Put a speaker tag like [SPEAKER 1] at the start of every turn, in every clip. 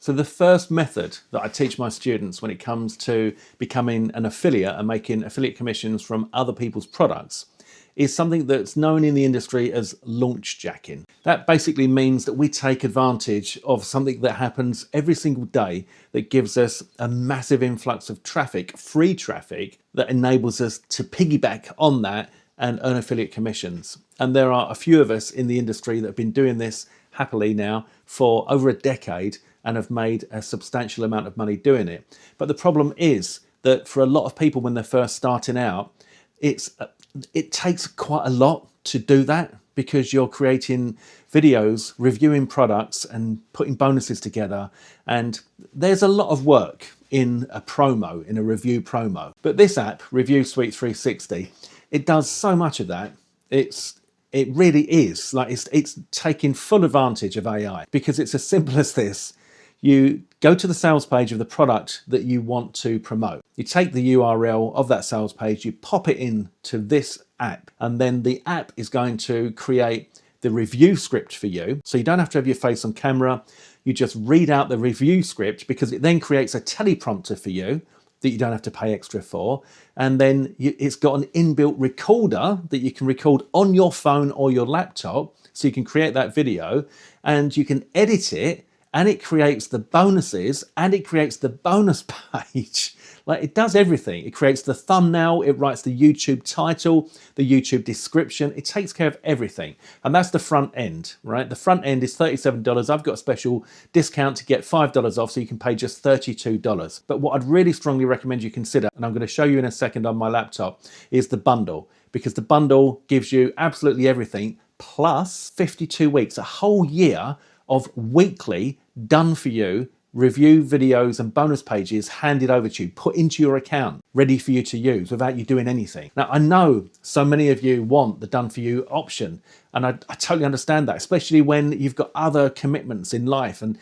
[SPEAKER 1] So the first method that I teach my students when it comes to becoming an affiliate and making affiliate commissions from other people's products is something that's known in the industry as launch jacking. That basically means that we take advantage of something that happens every single day that gives us a massive influx of traffic, free traffic, that enables us to piggyback on that and earn affiliate commissions. And there are a few of us in the industry that have been doing this happily now for over a decade and have made a substantial amount of money doing it. But the problem is that for a lot of people when they're first starting out, it takes quite a lot to do that, because you're creating videos, reviewing products and putting bonuses together. And there's a lot of work in a promo, in a review promo. But this app, Review Suite 360, it does so much of that. It really is like it's taking full advantage of AI, because it's as simple as this. You go to the sales page of the product that you want to promote. You take the URL of that sales page, you pop it into this app, and then the app is going to create the review script for you. So you don't have to have your face on camera. You just read out the review script, because it then creates a teleprompter for you that you don't have to pay extra for. And then it's got an inbuilt recorder that you can record on your phone or your laptop. So you can create that video and you can edit it, and it creates the bonuses and it creates the bonus page. Like, it does everything. It creates the thumbnail, it writes the YouTube title, the YouTube description. It takes care of everything. And that's the front end, right? The front end is $37. I've got a special discount to get $5 off, so you can pay just $32. But what I'd really strongly recommend you consider, and I'm going to show you in a second on my laptop, is the bundle. Because the bundle gives you absolutely everything, plus 52 weeks, a whole year of weekly done for you review videos and bonus pages handed over to you, put into your account, ready for you to use without you doing anything. Now, I know so many of you want the done for you option, and I totally understand that, especially when you've got other commitments in life and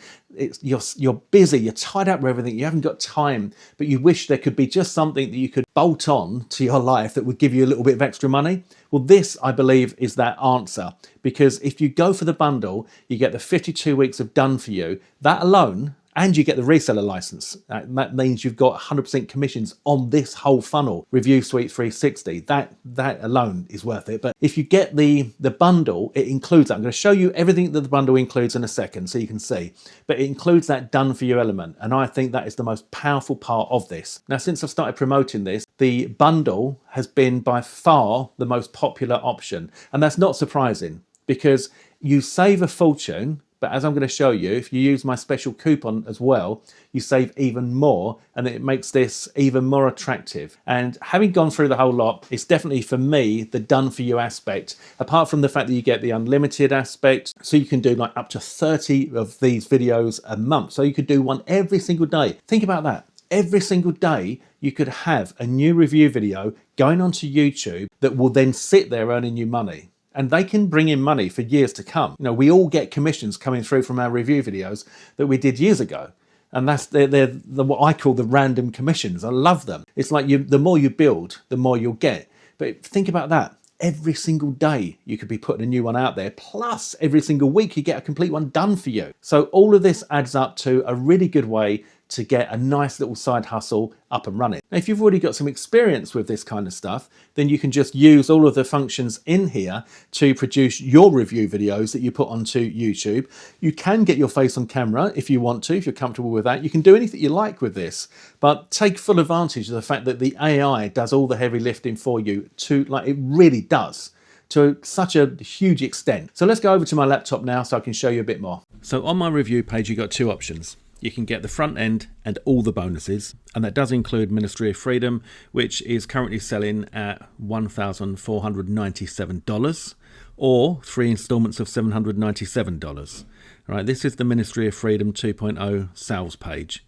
[SPEAKER 1] you're busy, you're tied up with everything, you haven't got time, but you wish there could be just something that you could bolt on to your life that would give you a little bit of extra money. Well, this, I believe, is that answer, because if you go for the bundle, you get the 52 weeks of done for you, that alone, and you get the reseller license. That means you've got 100% commissions on this whole funnel, Review Suite 360. That alone is worth it. But if you get the bundle, it includes that. I'm going to show you everything that the bundle includes in a second so you can see. But it includes that done for you element. And I think that is the most powerful part of this. Now, since I've started promoting this, the bundle has been by far the most popular option. And that's not surprising, because you save a fortune. But as I'm going to show you, if you use my special coupon as well, you save even more, and it makes this even more attractive. And having gone through the whole lot, it's definitely, for me, the done for you aspect, apart from the fact that you get the unlimited aspect. So you can do like up to 30 of these videos a month. So you could do one every single day. Think about that. Every single day, you could have a new review video going onto YouTube that will then sit there earning you money. And they can bring in money for years to come. You know, we all get commissions coming through from our review videos that we did years ago. And they're what I call the random commissions. I love them. It's like the more you build, the more you'll get. But think about that. Every single day you could be putting a new one out there. Plus, every single week you get a complete one done for you. So all of this adds up to a really good way to get a nice little side hustle up and running. Now, if you've already got some experience with this kind of stuff, then you can just use all of the functions in here to produce your review videos that you put onto YouTube. You can get your face on camera if you want to, if you're comfortable with that. You can do anything you like with this, but take full advantage of the fact that the AI does all the heavy lifting for you, like it really does, to such a huge extent. So let's go over to my laptop now so I can show you a bit more. So on my review page, you've got two options. You can get the front end and all the bonuses, and that does include Ministry of Freedom, which is currently selling at $1,497, or 3 installments of $797. All right, this is the Ministry of Freedom 2.0 sales page.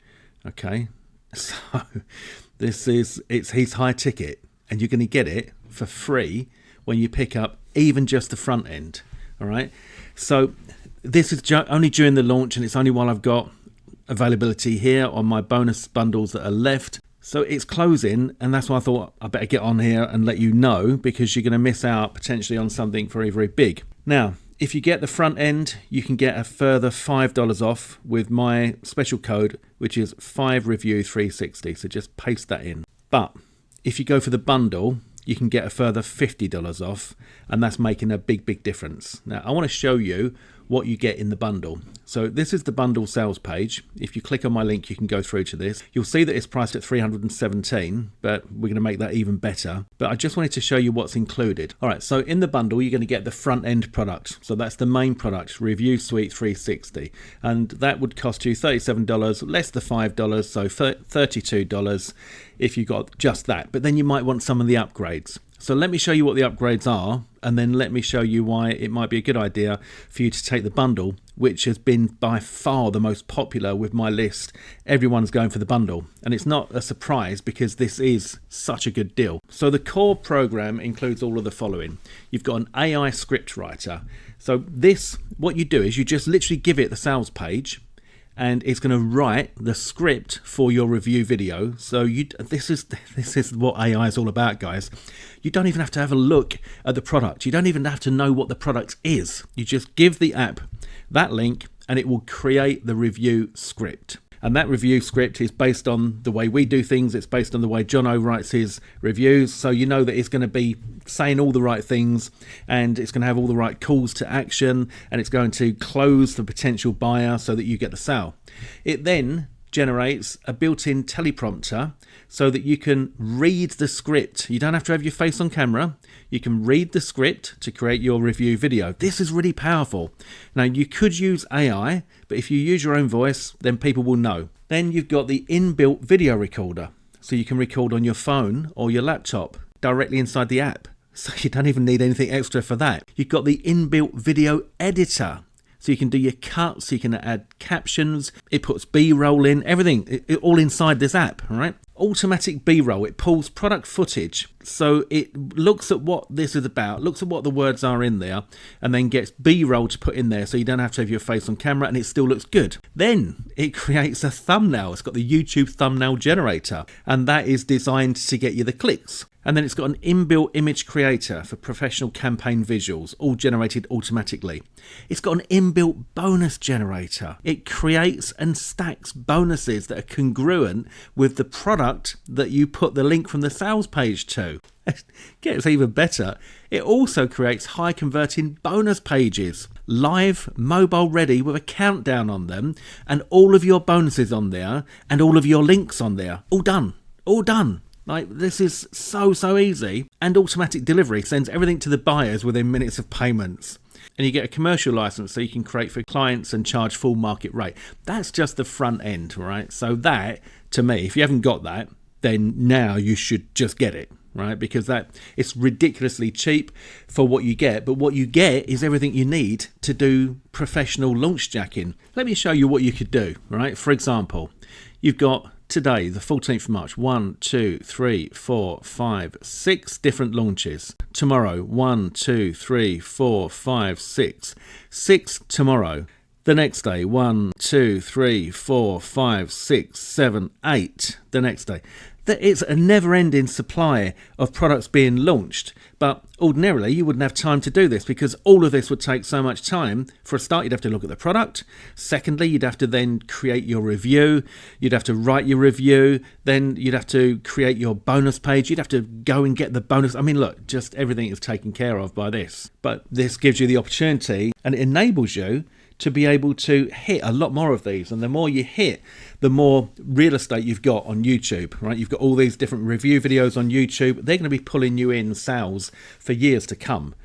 [SPEAKER 1] Okay, so he's high ticket, and you're going to get it for free when you pick up even just the front end. All right, so this is only during the launch, and it's only while I've got availability here on my bonus bundles that are left. So it's closing, and that's why I thought I better get on here and let you know, because you're going to miss out potentially on something very, very big. Now, if you get the front end, you can get a further $5 off with my special code, which is 5review360. So just paste that in. But if you go for the bundle, you can get a further $50 off, and that's making a big difference. Now, I want to show you what you get in the bundle. So this is the bundle sales page. If you click on my link, you can go through to this. You'll see that it's priced at $317, but we're going to make that even better. But I just wanted to show you what's included. All right, so in the bundle, you're going to get the front end product. So that's the main product, Review Suite 360. And that would cost you $37, less the $5, so $32 if you got just that. But then you might want some of the upgrades. So let me show you what the upgrades are, and then let me show you why it might be a good idea for you to take the bundle, which has been by far the most popular with my list. Everyone's going for the bundle, and it's not a surprise because this is such a good deal. So the core program includes all of the following. You've got an AI script writer. So this, what you do is you just literally give it the sales page, and it's going to write the script for your review video. So this is what AI is all about, guys. You don't even have to have a look at the product. You don't even have to know what the product is. You just give the app that link, and it will create the review script. And that review script is based on the way we do things. It's based on the way Jono writes his reviews. So you know that it's going to be saying all the right things, and it's going to have all the right calls to action, and it's going to close the potential buyer so that you get the sale. It then generates a built-in teleprompter so that you can read the script. You don't have to have your face on camera. You can read the script to create your review video. This is really powerful. Now, you could use AI, but if you use your own voice, then people will know. Then you've got the inbuilt video recorder. So you can record on your phone or your laptop directly inside the app. So you don't even need anything extra for that. You've got the inbuilt video editor. So you can do your cuts, you can add captions, it puts B-roll in, everything, all inside this app, all right? Automatic B-roll, it pulls product footage, so it looks at what this is about, looks at what the words are in there, and then gets B-roll to put in there, so you don't have to have your face on camera, and it still looks good. Then it creates a thumbnail. It's got the YouTube thumbnail generator, and that is designed to get you the clicks. And then it's got an inbuilt image creator for professional campaign visuals, all generated automatically. It's got an inbuilt bonus generator. It creates and stacks bonuses that are congruent with the product that you put the link from the sales page to. Gets even better. It also creates high converting bonus pages, live, mobile ready with a countdown on them, and all of your bonuses on there, and all of your links on there. All done. All done. Like, this is so easy. And automatic delivery sends everything to the buyers within minutes of payments. And you get a commercial license so you can create for clients and charge full market rate. That's just the front end, right? So that, to me, if you haven't got that, then now you should just get it, right? Because that it's ridiculously cheap for what you get. But what you get is everything you need to do professional launch jacking. Let me show you what you could do, right? For example, you've got today, the 14th of March, 1, 2, 3, 4, 5, 6 different launches. Tomorrow, 1, 2, 3, 4, 5, 6. 6 tomorrow. The next day, 1, 2, 3, 4, 5, 6, 7, 8. The next day. It's a never-ending supply of products being launched, but ordinarily you wouldn't have time to do this because all of this would take so much time. For a start, you'd have to look at the product. Secondly, you'd have to then create your review. You'd have to write your review. Then you'd have to create your bonus page. You'd have to go and get the bonus. I mean, look, just everything is taken care of by this. But this gives you the opportunity and it enables you to be able to hit a lot more of these. And the more you hit, the more real estate you've got on YouTube, right? You've got all these different review videos on YouTube. They're going to be pulling you in sales for years to come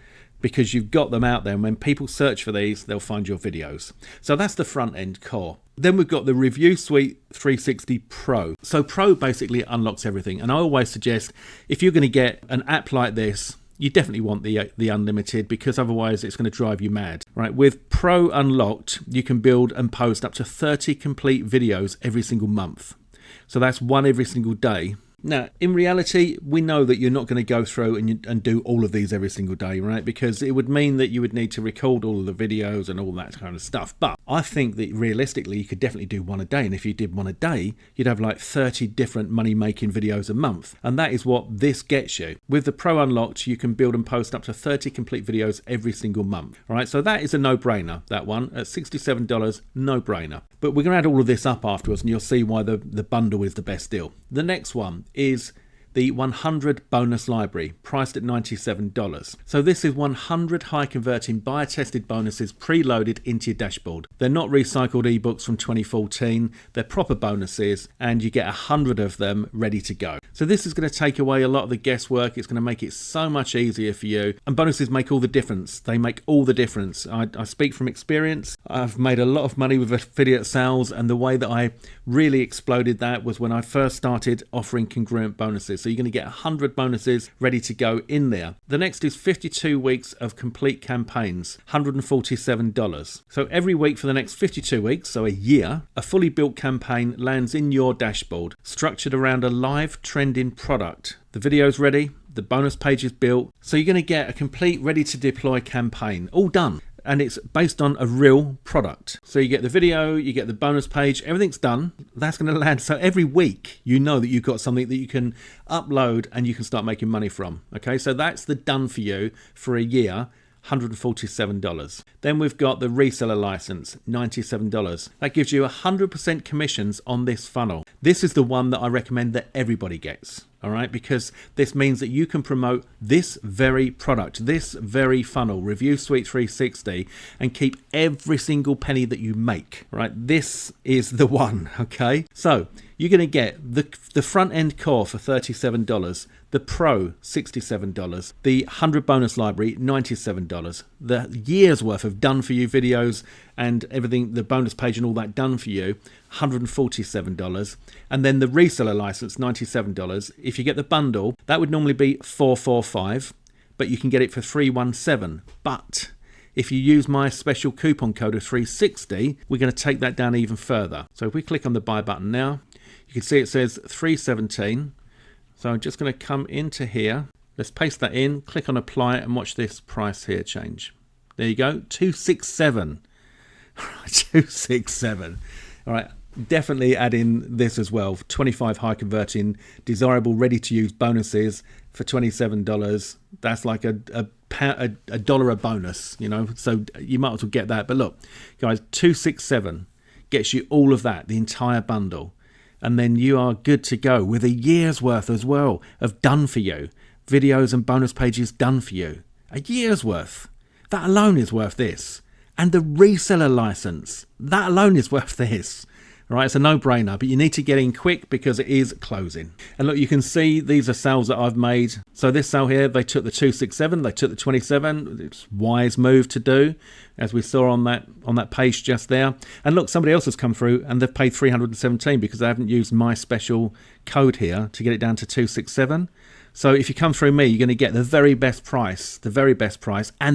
[SPEAKER 1] because you've got them out there. And when people search for these, they'll find your videos. So that's the front end core. Then we've got the Review Suite 360 Pro. So Pro basically unlocks everything. And I always suggest if you're going to get an app like this, you definitely want the unlimited because otherwise it's going to drive you mad, right? With Pro unlocked, you can build and post up to 30 complete videos every single month. So that's one every single day. Now, in reality, we know that you're not going to go through and do all of these every single day, right? Because it would mean that you would need to record all of the videos and all that kind of stuff. But I think that realistically you could definitely do one a day, and if you did one a day, you'd have like 30 different money making videos a month, and that is what this gets you. With the Pro Unlocked, you can build and post up to 30 complete videos every single month. All right, so that is a no-brainer, that one at $67, no-brainer. But we're going to add all of this up afterwards, and you'll see why the bundle is the best deal. The next one is the 100 bonus library, priced at $97. So this is 100 high converting buyer tested bonuses preloaded into your dashboard. They're not recycled ebooks from 2014, they're proper bonuses, and you get 100 of them ready to go. So this is going to take away a lot of the guesswork. It's going to make it so much easier for you, and bonuses make all the difference. They make all the difference. I speak from experience. I've made a lot of money with affiliate sales, and the way that I really exploded that was when I first started offering congruent bonuses. So you're going to get 100 bonuses ready to go in there. The next is 52 weeks of complete campaigns, $147. So every week for the next 52 weeks, so a year, a fully built campaign lands in your dashboard, structured around a live trending product. The video's ready, the bonus page is built, so you're going to get a complete ready to deploy campaign, all done. And it's based on a real product. So you get the video, you get the bonus page, everything's done. That's going to land. So every week, you know that you've got something that you can upload and you can start making money from. Okay, so that's the done for you for a year. $147. Then we've got the reseller license, $97. That gives you 100% commissions on this funnel. This is the one that I recommend that everybody gets. All right, because this means that you can promote this very product, this very funnel, Review Suite 360, and keep every single penny that you make. Right, this is the one. Okay, so you're going to get the front end core for $37, the Pro $67, the 100 bonus library $97, the year's worth of done for you videos and everything, the bonus page and all that done for you, $147, and then the reseller license $97. If you get the bundle, that would normally be $445, but you can get it for $317. But if you use my special coupon code of 360, we're going to take that down even further. So if we click on the buy button now, you can see it says $317. So I'm just going to come into here. Let's paste that in, click on apply, and watch this price here change. There you go, $267. $267. All right, definitely add in this as well. 25 high converting, desirable, ready to use bonuses for $27. That's like a dollar a bonus, you know. So you might as well get that. But look, guys, $267 gets you all of that, the entire bundle. And then you are good to go with a year's worth as well of done for you. Videos and bonus pages done for you. A year's worth. That alone is worth this. And the reseller license, that alone is worth this. All right, it's a no-brainer, but you need to get in quick because it is closing. And look, you can see these are sales that I've made. So this sale here, they took the 267, they took the 27. It's a wise move to do, as we saw on that page just there. And look, somebody else has come through and they've paid 317 because they haven't used my special code here to get it down to 267. So if you come through me, you're going to get the very best price, and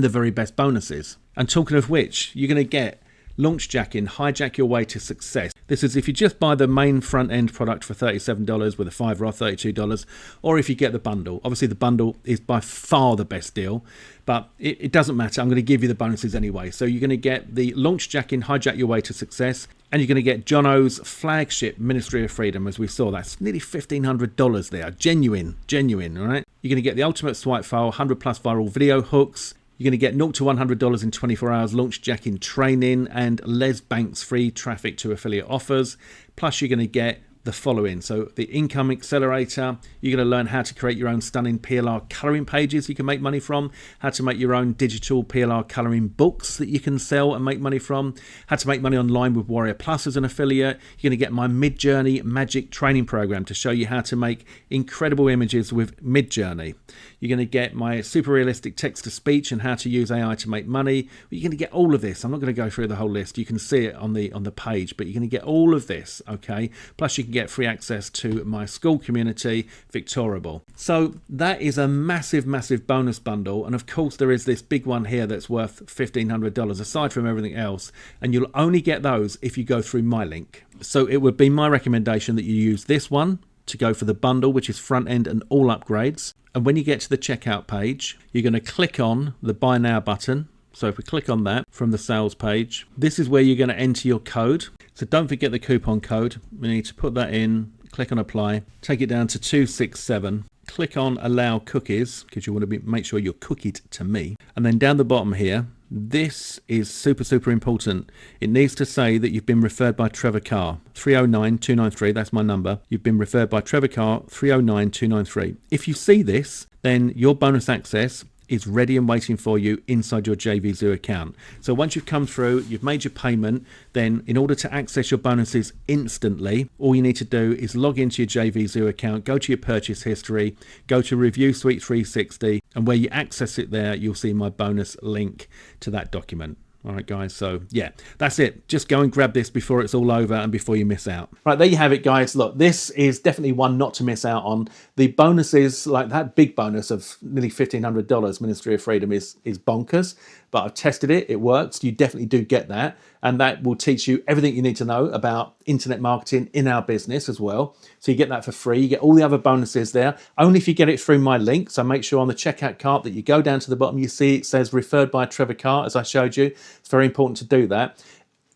[SPEAKER 1] the very best bonuses. And talking of which, you're going to get Launch Jacking, hijack your way to success. This is if you just buy the main front end product for $37 with a $5 off $32, or if you get the bundle. Obviously the bundle is by far the best deal, but it doesn't matter. I'm going to give you the bonuses anyway. So you're going to get the Launch Jacking, hijack your way to success, and you're going to get Jono's flagship Ministry of Freedom, as we saw. That's nearly $1,500 there. Genuine, all right? You're going to get the Ultimate Swipe File, 100 plus viral video hooks. You're going to get $0 to $100 in 24 hours Launch Jacking training and Les Banks free traffic to affiliate offers. Plus you're going to get the following. So the Income Accelerator, you're going to learn how to create your own stunning PLR coloring pages you can make money from, how to make your own digital PLR coloring books that you can sell and make money from, how to make money online with Warrior Plus as an affiliate. You're going to get my Midjourney Magic Training Program to show you how to make incredible images with Midjourney. You're going to get my super realistic text-to-speech and how to use AI to make money. You're going to get all of this. I'm not going to go through the whole list. You can see it on the page, but you're going to get all of this, okay? Plus you can get free access to my school community, Victorable. So that is a massive bonus bundle. And of course there is this big one here that's worth $1,500 aside from everything else. And you'll only get those if you go through my link. So it would be my recommendation that you use this one to go for the bundle, which is front end and all upgrades. And when you get to the checkout page, you're going to click on the buy now button. So if we click on that from the sales page, this is where you're going to enter your code. So don't forget the coupon code. We need to put that in, click on apply, take it down to 267. Click on allow cookies because you want to make sure you're cookied to me. And then down the bottom here, this is super important. It needs to say that you've been referred by Trevor Carr, 309293. That's my number. You've been referred by Trevor Carr, 309293. If you see this, then your bonus access is ready and waiting for you inside your JVZoo account. So once you've come through, you've made your payment, then in order to access your bonuses instantly, all you need to do is log into your JVZoo account, go to your purchase history, go to Review Suite 360, and where you access it there, you'll see my bonus link to that document. All right, guys. So yeah, that's it. Just go and grab this before it's all over and before you miss out. Right, there you have it, guys. Look, this is definitely one not to miss out on. The bonuses, like that big bonus of nearly $1,500 Ministry of Freedom is bonkers, but I've tested it. It works. You definitely do get that. And that will teach you everything you need to know about internet marketing in our business as well. So you get that for free. You get all the other bonuses there, only if you get it through my link. So make sure on the checkout cart that you go down to the bottom, you see it says referred by Trevor Carr, as I showed you. It's very important to do that.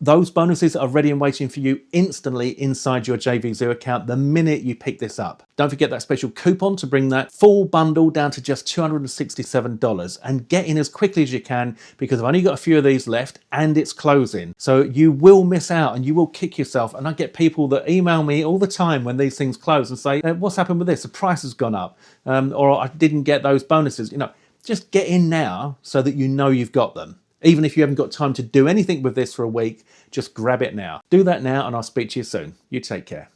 [SPEAKER 1] Those bonuses are ready and waiting for you instantly inside your JVZoo account the minute you pick this up. Don't forget that special coupon to bring that full bundle down to just $267 and get in as quickly as you can because I've only got a few of these left and it's closing. So you will miss out and you will kick yourself. And I get people that email me all the time when these things close and say, what's happened with this? The price has gone up or I didn't get those bonuses. You know, just get in now so that you know you've got them. Even if you haven't got time to do anything with this for a week, just grab it now. Do that now and I'll speak to you soon. You take care.